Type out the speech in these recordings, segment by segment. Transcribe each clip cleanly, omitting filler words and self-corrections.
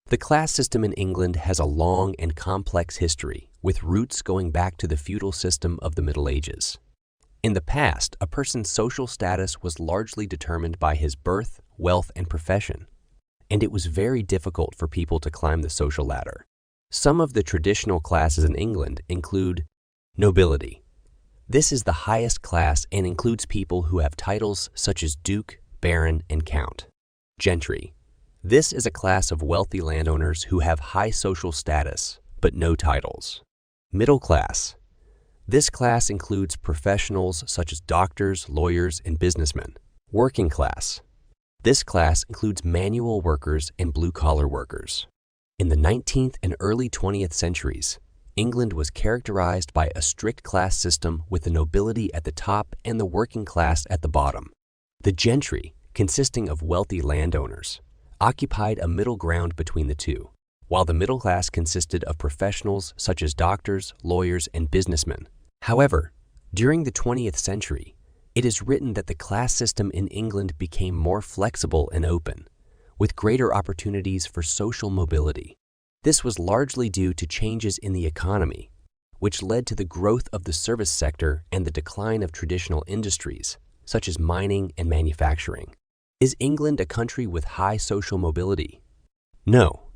The class system in England has a long and complex history, with roots going back to the feudal system of the Middle Ages. In the past, a person's social status was largely determined by his birth, wealth, and profession, and it was very difficult for people to climb the social ladder. Some of the traditional classes in England include nobility. This is the highest class and includes people who have titles such as duke, baron, and count. Gentry. This is a class of wealthy landowners who have high social status, but no titles. Middle class. This class includes professionals such as doctors, lawyers, and businessmen. Working class. This class includes manual workers and blue-collar workers. In the 19th and early 20th centuries, England was characterized by a strict class system with the nobility at the top and the working class at the bottom. The gentry, consisting of wealthy landowners, occupied a middle ground between the two, while the middle class consisted of professionals such as doctors, lawyers, and businessmen. However, during the 20th century, it is written that the class system in England became more flexible and open, with greater opportunities for social mobility. This was largely due to changes in the economy, which led to the growth of the service sector and the decline of traditional industries, such as mining and manufacturing. Is England a country with high social mobility? No.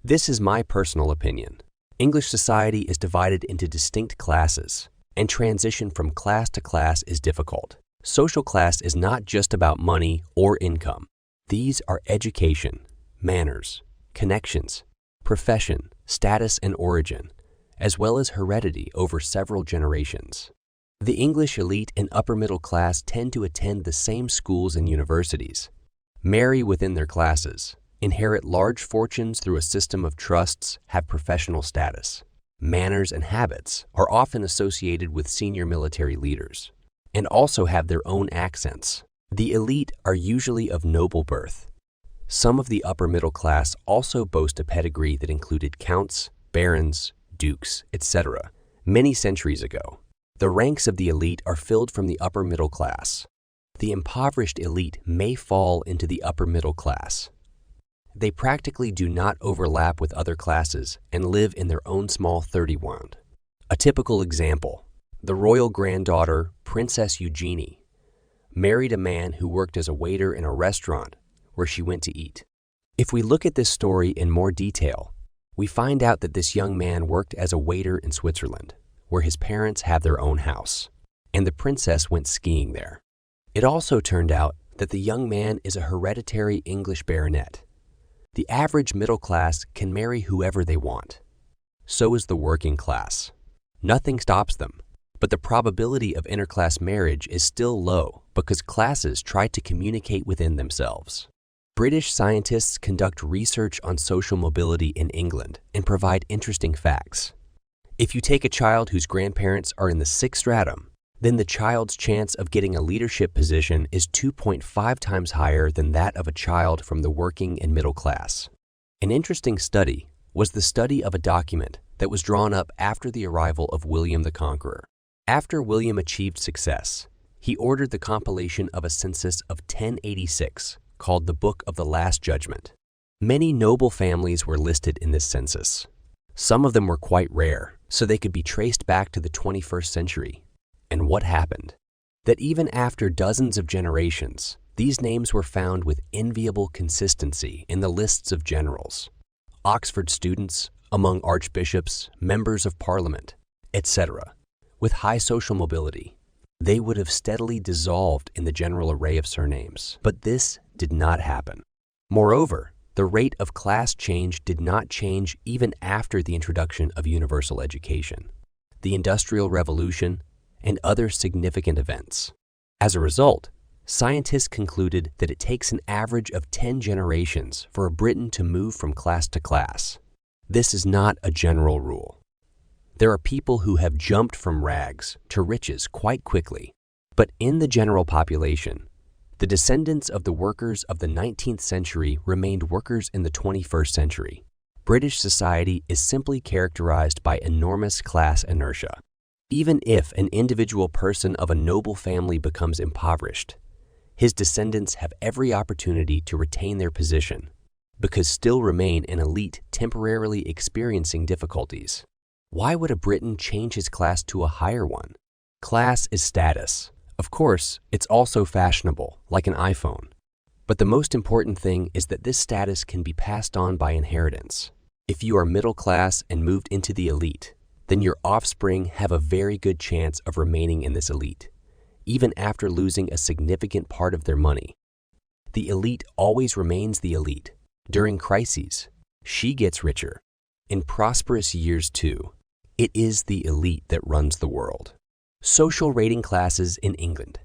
This is my personal opinion. English society is divided into distinct classes, and transition from class to class is difficult. Social class is not just about money or income. These are education, manners, connections, profession, status, and origin, as well as heredity over several generations. The English elite and upper middle class tend to attend the same schools and universities, marry within their classes, inherit large fortunes through a system of trusts, have professional status. Manners and habits are often associated with senior military leaders, and also have their own accents. The elite are usually of noble birth. Some of the upper middle class also boast a pedigree that included counts, barons, dukes, etc. Many centuries ago, the ranks of the elite are filled from the upper middle class. The impoverished elite may fall into the upper middle class. They practically do not overlap with other classes and live in their own small 30-wound. A typical example, the royal granddaughter, Princess Eugenie, married a man who worked as a waiter in a restaurant where she went to eat. If we look at this story in more detail, we find out that this young man worked as a waiter in Switzerland, where his parents have their own house, and the princess went skiing there. It also turned out that the young man is a hereditary English baronet. The average middle class can marry whoever they want. So is the working class. Nothing stops them, but the probability of interclass marriage is still low because classes try to communicate within themselves. British scientists conduct research on social mobility in England and provide interesting facts. If you take a child whose grandparents are in the 6th stratum, then the child's chance of getting a leadership position is 2.5 times higher than that of a child from the working and middle class. An interesting study was the study of a document that was drawn up after the arrival of William the Conqueror. After William achieved success, he ordered the compilation of a census of 1086 called the Book of the Last Judgment. Many noble families were listed in this census. Some of them were quite rare, so they could be traced back to the 21st century. And what happened? That even after dozens of generations, these names were found with enviable consistency in the lists of generals, Oxford students, among archbishops, members of parliament, etc. With high social mobility, they would have steadily dissolved in the general array of surnames. But this did not happen. Moreover, the rate of class change did not change even after the introduction of universal education, the Industrial Revolution, and other significant events. As a result, scientists concluded that it takes an average of 10 generations for a Briton to move from class to class. This is not a general rule. There are people who have jumped from rags to riches quite quickly, but in the general population, the descendants of the workers of the 19th century remained workers in the 21st century. British society is simply characterized by enormous class inertia. Even if an individual person of a noble family becomes impoverished, his descendants have every opportunity to retain their position, because still remain an elite temporarily experiencing difficulties. Why would a Briton change his class to a higher one? Class is status. Of course, it's also fashionable, like an iPhone. But the most important thing is that this status can be passed on by inheritance. If you are middle class and moved into the elite, then your offspring have a very good chance of remaining in this elite, even after losing a significant part of their money. The elite always remains the elite. During crises, she gets richer. In prosperous years too, it is the elite that runs the world. Social rating classes in England.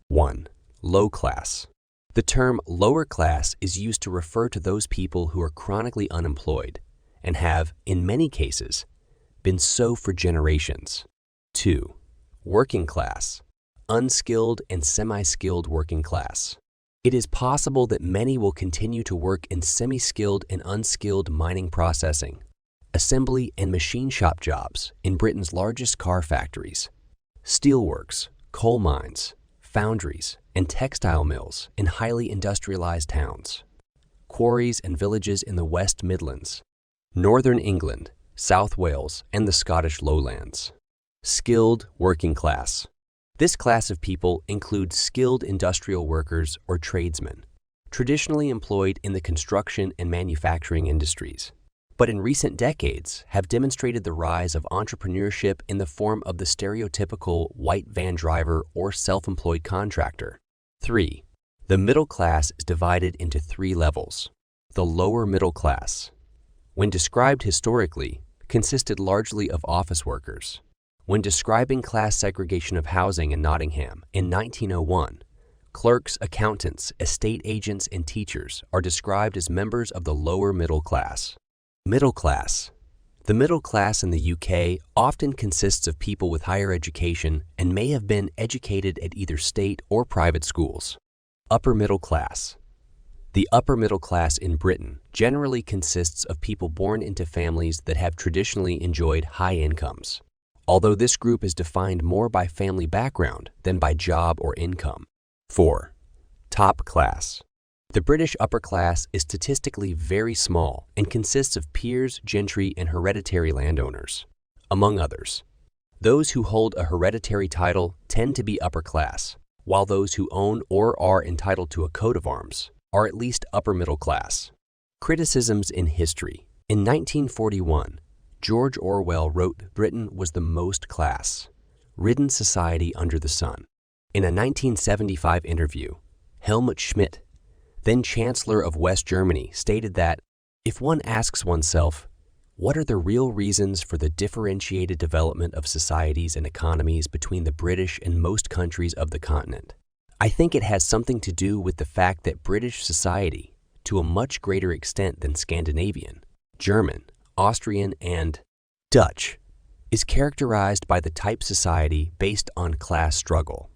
1. Low class. The term lower class is used to refer to those people who are chronically unemployed and have, in many cases, been so for generations. 2. Working class. Unskilled and semi-skilled working class. It is possible that many will continue to work in semi-skilled and unskilled mining processing, assembly and machine shop jobs in Britain's largest car factories, steelworks, coal mines, foundries, and textile mills in highly industrialized towns, quarries and villages in the West Midlands, Northern England, South Wales, and the Scottish lowlands. Skilled working class. This class of people includes skilled industrial workers or tradesmen, traditionally employed in the construction and manufacturing industries, but in recent decades have demonstrated the rise of entrepreneurship in the form of the stereotypical white van driver or self-employed contractor. 3. The middle class is divided into 3 levels. The lower middle class, when described historically, consisted largely of office workers. When describing class segregation of housing in Nottingham in 1901, clerks, accountants, estate agents, and teachers are described as members of the lower middle class. Middle class. The middle class in the UK often consists of people with higher education and may have been educated at either state or private schools. Upper middle class. The upper middle class in Britain generally consists of people born into families that have traditionally enjoyed high incomes, although this group is defined more by family background than by job or income. 4. Top class. The British upper class is statistically very small and consists of peers, gentry, and hereditary landowners, among others. Those who hold a hereditary title tend to be upper class, while those who own or are entitled to a coat of arms are at least upper middle class. Criticisms in history. In 1941, George Orwell wrote Britain was the most class-ridden society under the sun. In a 1975 interview, Helmut Schmidt, then Chancellor of West Germany, stated that, if one asks oneself, what are the real reasons for the differentiated development of societies and economies between the British and most countries of the continent? I think it has something to do with the fact that British society, to a much greater extent than Scandinavian, German, Austrian, and Dutch, is characterized by the type society based on class struggle.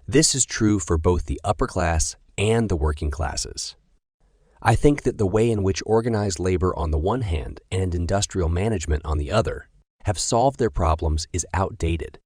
This is true for both the upper class and the working classes. I think that the way in which organized labor on the one hand and industrial management on the other have solved their problems is outdated